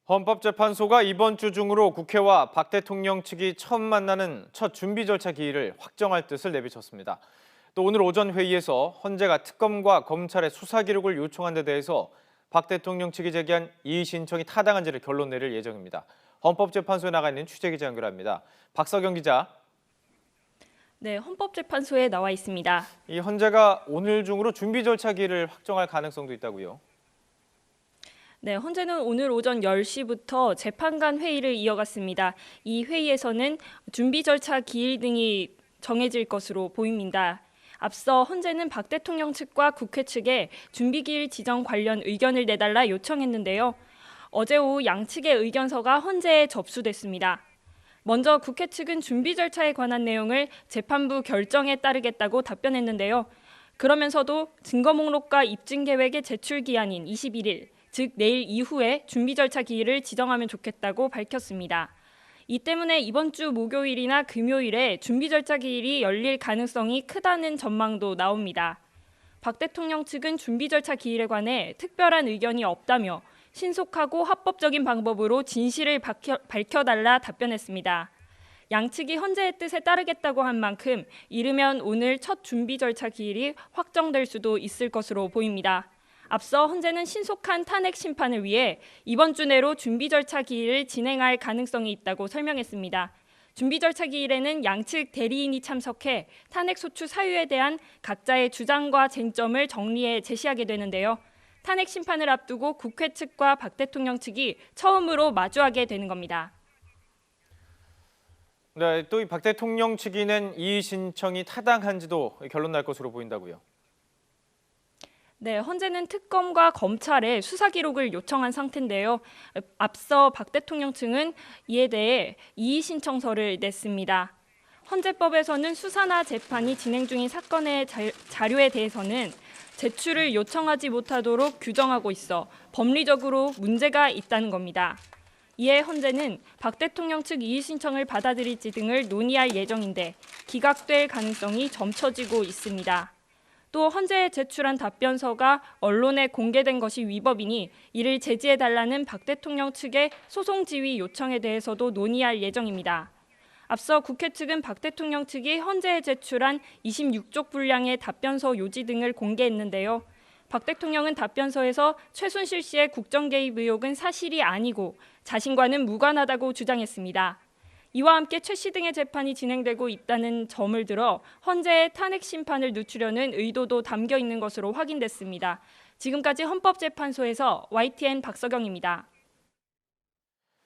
헌법재판소가 이번 주 중으로 국회와 박 대통령 측이 처음 만나는 첫 준비 절차 기일을 확정할 뜻을 내비쳤습니다. 또 오늘 오전 회의에서 헌재가 특검과 검찰의 수사 기록을 요청한 데 대해서 박 대통령 측이 제기한 이의 신청이 타당한지를 결론 내릴 예정입니다. 헌법재판소에 나가 있는 취재기자 연결합니다. 박서경 기자. 네, 헌법재판소에 나와 있습니다. 이 헌재가 오늘 중으로 준비 절차 기일을 확정할 가능성도 있다고요? 네, 헌재는 오늘 오전 10시부터 재판관 회의를 이어갔습니다. 이 회의에서는 준비 절차 기일 등이 정해질 것으로 보입니다. 앞서 헌재는 박 대통령 측과 국회 측에 준비 기일 지정 관련 의견을 내달라 요청했는데요. 어제 오후 양측의 의견서가 헌재에 접수됐습니다. 먼저 국회 측은 준비 절차에 관한 내용을 재판부 결정에 따르겠다고 답변했는데요. 그러면서도 증거 목록과 입증 계획의 제출 기한인 21일, 즉 내일 이후에 준비 절차 기일을 지정하면 좋겠다고 밝혔습니다. 이 때문에 이번 주 목요일이나 금요일에 준비 절차 기일이 열릴 가능성이 크다는 전망도 나옵니다. 박 대통령 측은 준비 절차 기일에 관해 특별한 의견이 없다며 신속하고 합법적인 방법으로 진실을 밝혀달라 답변했습니다. 양측이 헌재의 뜻에 따르겠다고 한 만큼 이르면 오늘 첫 준비 절차 기일이 확정될 수도 있을 것으로 보입니다. 앞서 헌재는 신속한 탄핵 심판을 위해 이번 주 내로 준비 절차 기일을 진행할 가능성이 있다고 설명했습니다. 준비 절차 기일에는 양측 대리인이 참석해 탄핵 소추 사유에 대한 각자의 주장과 쟁점을 정리해 제시하게 되는데요. 탄핵 심판을 앞두고 국회 측과 박 대통령 측이 처음으로 마주하게 되는 겁니다. 네, 또 이 박 대통령 측이 낸 이의 신청이 타당한지도 결론 날 것으로 보인다고요? 네, 헌재는 특검과 검찰의 수사 기록을 요청한 상태인데요. 앞서 박 대통령 측은 이에 대해 이의 신청서를 냈습니다. 헌재법에서는 수사나 재판이 진행 중인 사건의 자료에 대해서는 제출을 요청하지 못하도록 규정하고 있어 법리적으로 문제가 있다는 겁니다. 이에 헌재는 박 대통령 측 이의 신청을 받아들일지 등을 논의할 예정인데 기각될 가능성이 점쳐지고 있습니다. 또 헌재에 제출한 답변서가 언론에 공개된 것이 위법이니 이를 제지해달라는 박 대통령 측의 소송 지휘 요청에 대해서도 논의할 예정입니다. 앞서 국회 측은 박 대통령 측이 헌재에 제출한 26쪽 분량의 답변서 요지 등을 공개했는데요. 박 대통령은 답변서에서 최순실 씨의 국정 개입 의혹은 사실이 아니고 자신과는 무관하다고 주장했습니다. 이와 함께 최 씨 등의 재판이 진행되고 있다는 점을 들어 헌재의 탄핵 심판을 늦추려는 의도도 담겨 있는 것으로 확인됐습니다. 지금까지 헌법재판소에서 YTN 박서경입니다.